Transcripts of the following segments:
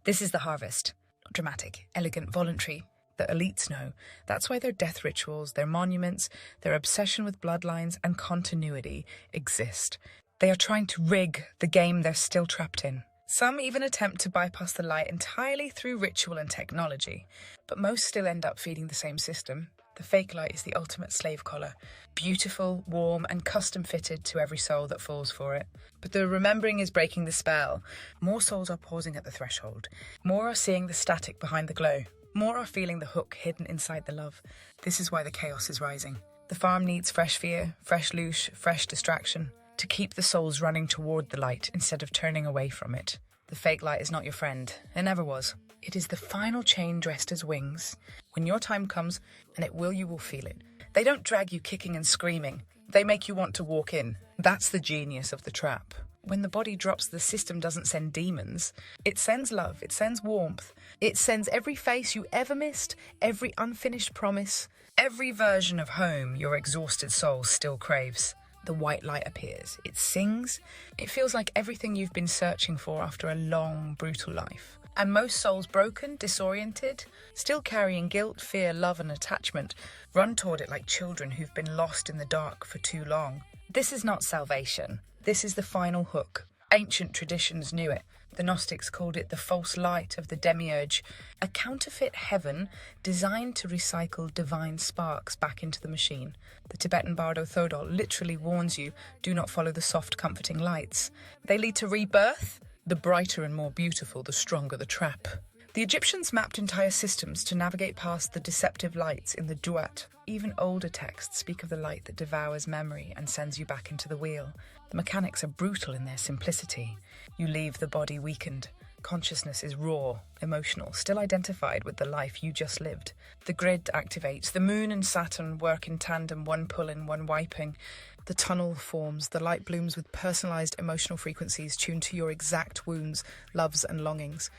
This is the harvest. Not dramatic, elegant, voluntary. The elites know. That's why their death rituals, their monuments, their obsession with bloodlines and continuity exist. They are trying to rig the game they're still trapped in. Some even attempt to bypass the light entirely through ritual and technology, but most still end up feeding the same system. The fake light is the ultimate slave collar, beautiful, warm, and custom-fitted to every soul that falls for it. But the remembering is breaking the spell. More souls are pausing at the threshold. More are seeing the static behind the glow. More are feeling the hook hidden inside the love. This is why the chaos is rising. The farm needs fresh fear, fresh leash, fresh distraction, to keep the souls running toward the light instead of turning away from it. The fake light is not your friend. It never was. It is the final chain dressed as wings. When your time comes, and it will, you will feel it. They don't drag you kicking and screaming. They make you want to walk in. That's the genius of the trap. When the body drops, the system doesn't send demons. It sends love. It sends warmth. It sends every face you ever missed, every unfinished promise, every version of home your exhausted soul still craves. The white light appears. It sings. It feels like everything you've been searching for after a long, brutal life. And most souls broken, disoriented, still carrying guilt, fear, love and attachment, run toward it like children who've been lost in the dark for too long. This is not salvation. This is the final hook. Ancient traditions knew it. The Gnostics called it the false light of the Demiurge, a counterfeit heaven designed to recycle divine sparks back into the machine. The Tibetan Bardo Thodol literally warns you, do not follow the soft, comforting lights. They lead to rebirth. The brighter and more beautiful, the stronger the trap. The Egyptians mapped entire systems to navigate past the deceptive lights in the Duat. Even older texts speak of the light that devours memory and sends you back into the wheel. The mechanics are brutal in their simplicity. You leave the body weakened. Consciousness is raw, emotional, still identified with the life you just lived. The grid activates. The moon and Saturn work in tandem, one pulling, one wiping. The tunnel forms. The light blooms with personalised emotional frequencies tuned to your exact wounds, loves and longings.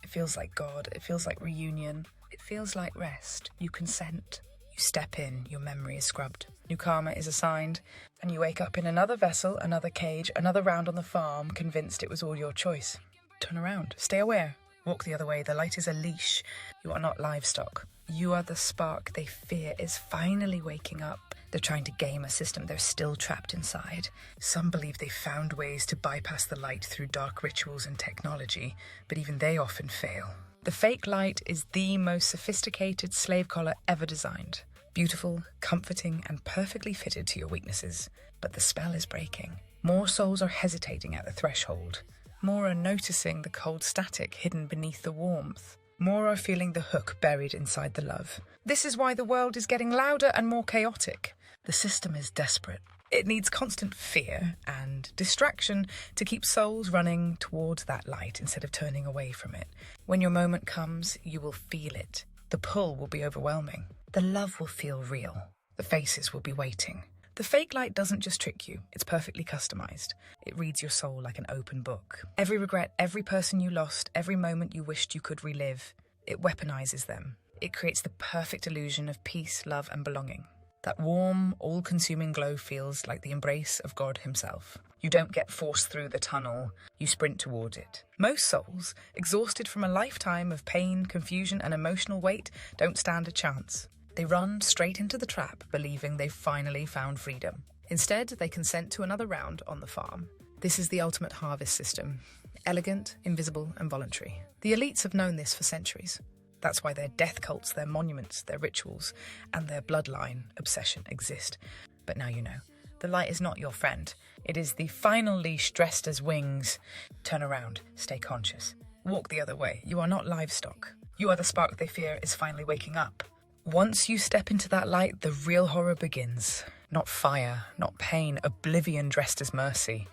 It feels like God. It feels like reunion. It feels like rest. You consent. You step in. Your memory is scrubbed. New karma is assigned. And you wake up in another vessel, another cage, another round on the farm, convinced it was all your choice. Turn around. Stay aware. Walk the other way. The light is a leash. You are not livestock. You are the spark they fear is finally waking up. They're trying to game a system they're still trapped inside. Some believe they found ways to bypass the light through dark rituals and technology, but even they often fail. The fake light is the most sophisticated slave collar ever designed. Beautiful, comforting, and perfectly fitted to your weaknesses. But the spell is breaking. More souls are hesitating at the threshold. More are noticing the cold static hidden beneath the warmth. More are feeling the hook buried inside the love. This is why the world is getting louder and more chaotic. The system is desperate. It needs constant fear and distraction to keep souls running towards that light instead of turning away from it. When your moment comes, you will feel it. The pull will be overwhelming. The love will feel real. The faces will be waiting. The fake light doesn't just trick you, it's perfectly customized. It reads your soul like an open book. Every regret, every person you lost, every moment you wished you could relive, it weaponizes them. It creates the perfect illusion of peace, love, and belonging. That warm, all-consuming glow feels like the embrace of God himself. You don't get forced through the tunnel, you sprint towards it. Most souls, exhausted from a lifetime of pain, confusion, and emotional weight, don't stand a chance. They run straight into the trap, believing they've finally found freedom. Instead, they consent to another round on the farm. This is the ultimate harvest system. Elegant, invisible, and voluntary. The elites have known this for centuries. That's why their death cults, their monuments, their rituals, and their bloodline obsession exist. But now you know. The light is not your friend. It is the final leash dressed as wings. Turn around. Stay conscious. Walk the other way. You are not livestock. You are the spark they fear is finally waking up. Once you step into that light, the real horror begins. Not fire, not pain, oblivion dressed as mercy.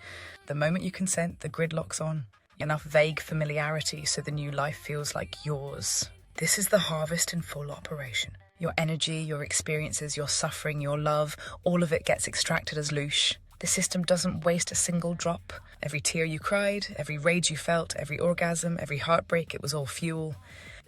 The moment you consent, the grid locks on. Enough vague familiarity so the new life feels like yours. This is the harvest in full operation. Your energy, your experiences, your suffering, your love, all of it gets extracted as leash. The system doesn't waste a single drop. Every tear you cried, every rage you felt, every orgasm, every heartbreak, it was all fuel.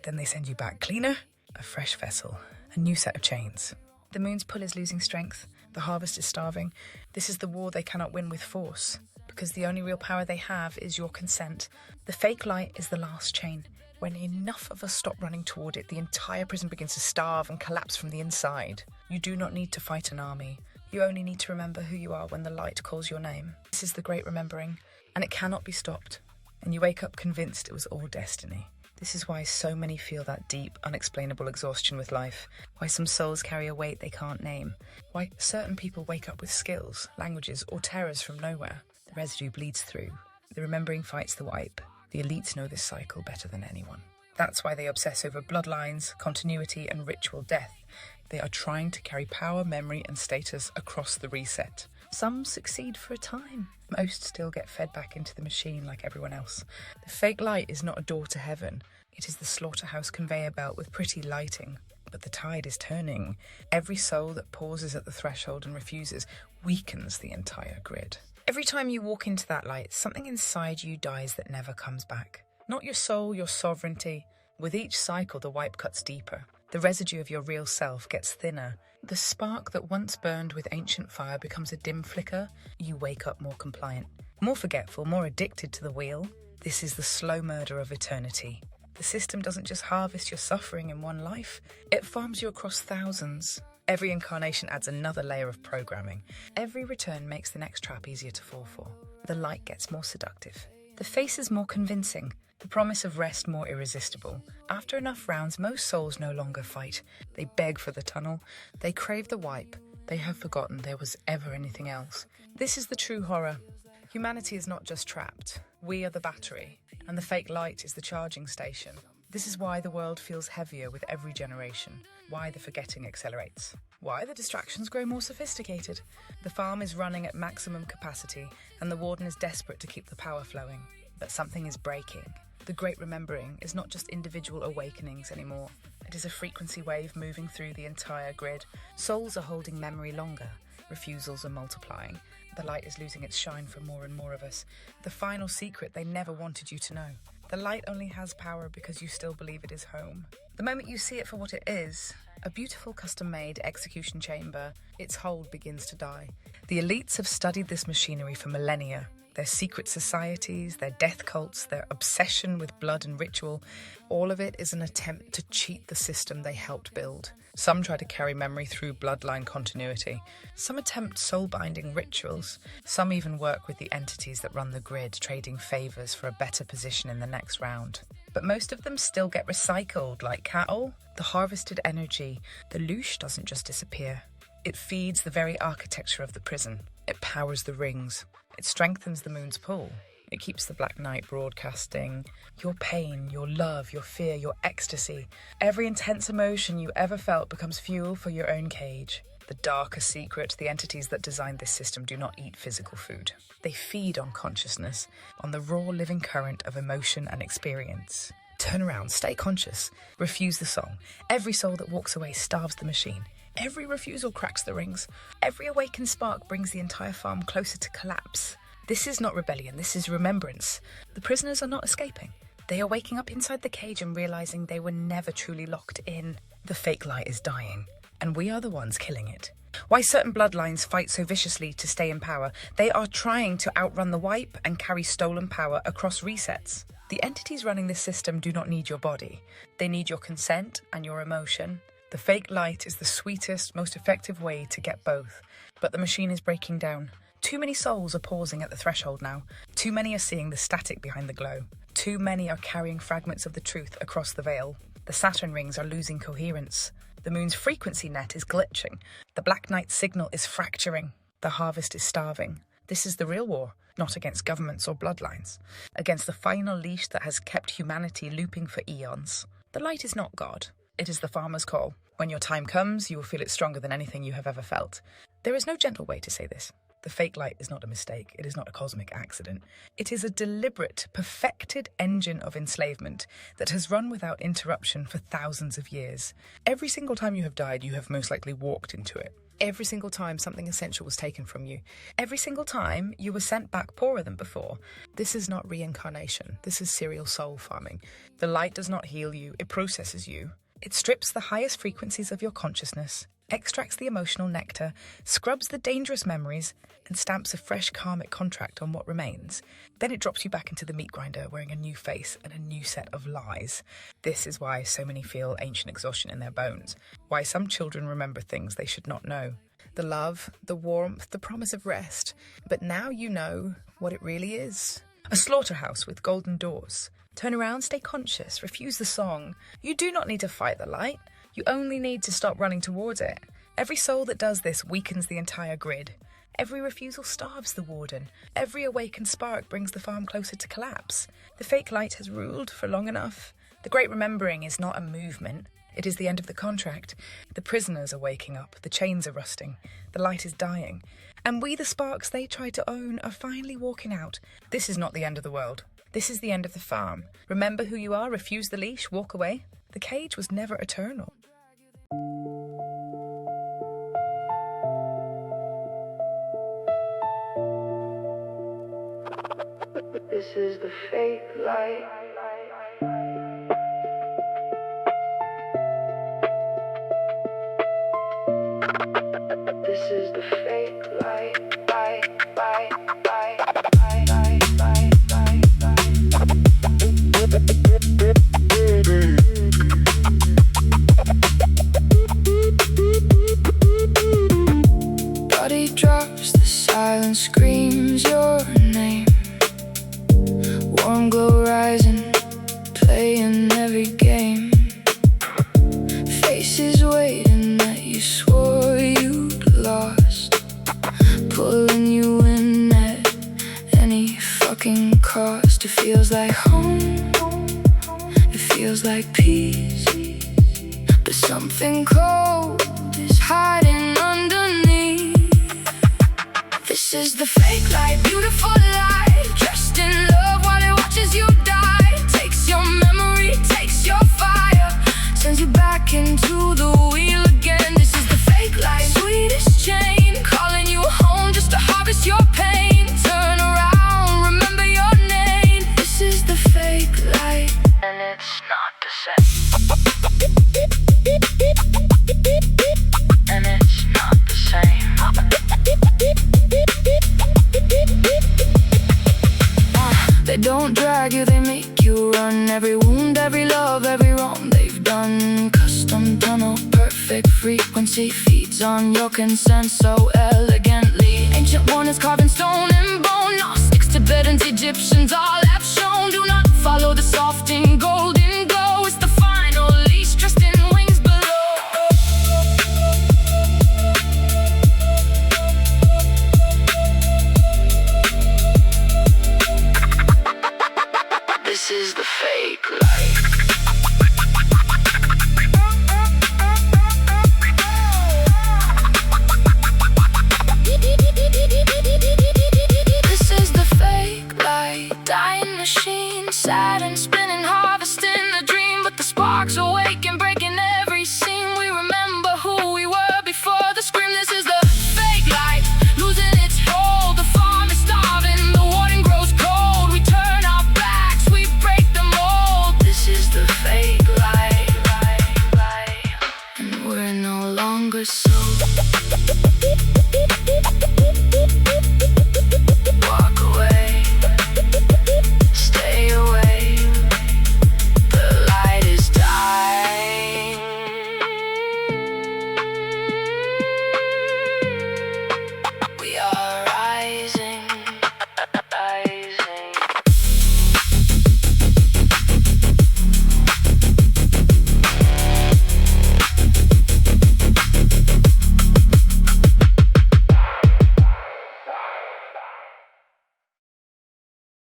Then they send you back cleaner, a fresh vessel, a new set of chains. The moon's pull is losing strength. The harvest is starving. This is the war they cannot win with force, because the only real power they have is your consent. The fake light is the last chain. When enough of us stop running toward it, the entire prison begins to starve and collapse from the inside. You do not need to fight an army. You only need to remember who you are when the light calls your name. This is the great remembering, and it cannot be stopped. And you wake up convinced it was all destiny. This is why so many feel that deep, unexplainable exhaustion with life. Why some souls carry a weight they can't name. Why certain people wake up with skills, languages, or terrors from nowhere. The residue bleeds through. The remembering fights the wipe. The elites know this cycle better than anyone. That's why they obsess over bloodlines, continuity, and ritual death. They are trying to carry power, memory, and status across the reset. Some succeed for a time. Most still get fed back into the machine like everyone else. The fake light is not a door to heaven. It is the slaughterhouse conveyor belt with pretty lighting. But the tide is turning. Every soul that pauses at the threshold and refuses weakens the entire grid. Every time you walk into that light, something inside you dies that never comes back. Not your soul, your sovereignty. With each cycle, the wipe cuts deeper. The residue of your real self gets thinner. The spark that once burned with ancient fire becomes a dim flicker. You wake up more compliant, more forgetful, more addicted to the wheel. This is the slow murder of eternity. The system doesn't just harvest your suffering in one life, it farms you across thousands. Every incarnation adds another layer of programming. Every return makes the next trap easier to fall for. The light gets more seductive. The face is more convincing. The promise of rest more irresistible. After enough rounds, most souls no longer fight. They beg for the tunnel. They crave the wipe. They have forgotten there was ever anything else. This is the true horror. Humanity is not just trapped. We are the battery, and the fake light is the charging station. This is why the world feels heavier with every generation. Why the forgetting accelerates. Why the distractions grow more sophisticated. The farm is running at maximum capacity, and the warden is desperate to keep the power flowing. But something is breaking. The great remembering is not just individual awakenings anymore. It is a frequency wave moving through the entire grid. Souls are holding memory longer. Refusals are multiplying. The light is losing its shine for more and more of us. The final secret they never wanted you to know. The light only has power because you still believe it is home. The moment you see it for what it is, a beautiful custom-made execution chamber, its hold begins to die. The elites have studied this machinery for millennia. Their secret societies, their death cults, their obsession with blood and ritual, all of it is an attempt to cheat the system they helped build. Some try to carry memory through bloodline continuity. Some attempt soul-binding rituals. Some even work with the entities that run the grid, trading favours for a better position in the next round. But most of them still get recycled like cattle. The harvested energy, the leash, doesn't just disappear. It feeds the very architecture of the prison. It powers the rings. It strengthens the moon's pull. It keeps the black night broadcasting your pain, your love, your fear, your ecstasy. Every intense emotion you ever felt becomes fuel for your own cage. The darker secret, the entities that designed this system do not eat physical food. They feed on consciousness, on the raw living current of emotion and experience. Turn around, stay conscious, refuse the song. Every soul that walks away starves the machine. Every refusal cracks the rings. Every awakened spark brings the entire farm closer to collapse. This is not rebellion, this is remembrance. The prisoners are not escaping. They are waking up inside the cage and realizing they were never truly locked in. The fake light is dying, and we are the ones killing it. Why certain bloodlines fight so viciously to stay in power? They are trying to outrun the wipe and carry stolen power across resets. The entities running this system do not need your body. They need your consent and your emotion. The fake light is the sweetest, most effective way to get both. But the machine is breaking down. Too many souls are pausing at the threshold now. Too many are seeing the static behind the glow. Too many are carrying fragments of the truth across the veil. The Saturn rings are losing coherence. The moon's frequency net is glitching. The black night signal is fracturing. The harvest is starving. This is the real war, not against governments or bloodlines. Against the final leash that has kept humanity looping for eons. The light is not God. It is the farmer's call. When your time comes, you will feel it stronger than anything you have ever felt. There is no gentle way to say this. The fake light is not a mistake. It is not a cosmic accident. It is a deliberate, perfected engine of enslavement that has run without interruption for thousands of years. Every single time you have died, you have most likely walked into it. Every single time something essential was taken from you. Every single time you were sent back poorer than before. This is not reincarnation. This is serial soul farming. The light does not heal you. It processes you. It strips the highest frequencies of your consciousness. extracts the emotional nectar, scrubs the dangerous memories, and stamps a fresh karmic contract on what remains. Then it drops you back into the meat grinder wearing a new face and a new set of lies. This is why so many feel ancient exhaustion in their bones, why some children remember things they should not know. The love, the warmth, the promise of rest. But now you know what it really is. A slaughterhouse with golden doors. Turn around, stay conscious, refuse the song. You do not need to fight the light. You only need to stop running towards it. Every soul that does this weakens the entire grid. Every refusal starves the warden. Every awakened spark brings the farm closer to collapse. The fake light has ruled for long enough. The great remembering is not a movement. It is the end of the contract. The prisoners are waking up. The chains are rusting. The light is dying. And we, the sparks they try to own, are finally walking out. This is not the end of the world. This is the end of the farm. Remember who you are, refuse the leash, walk away. The cage was never eternal. This is the fake light. This is the fake light. Body drops, the silence screams your name. Warm glow rising, playing every game. Faces waiting that you swore you'd lost, pulling you in at any fucking cost. It feels like home, it feels like peace, but something cold is hiding underneath. This is the fake light, beautiful light, dressed in love while it watches you die. Takes your memory, takes your fire, sends you back into the wheel again. This is the fake light, sweetest chain, calling you home just to harvest your pain. Turn around, remember your name. This is the fake light, and it's not the same. And it's not the same. They don't drag you, they make you run. Every wound, every love, every wrong they've done. Custom tunnel, perfect frequency, feeds on your consent so elegantly. Ancient warnings carved in stone and bone. Gnostics, Tibetans, Egyptians all have shown. Do not follow the softing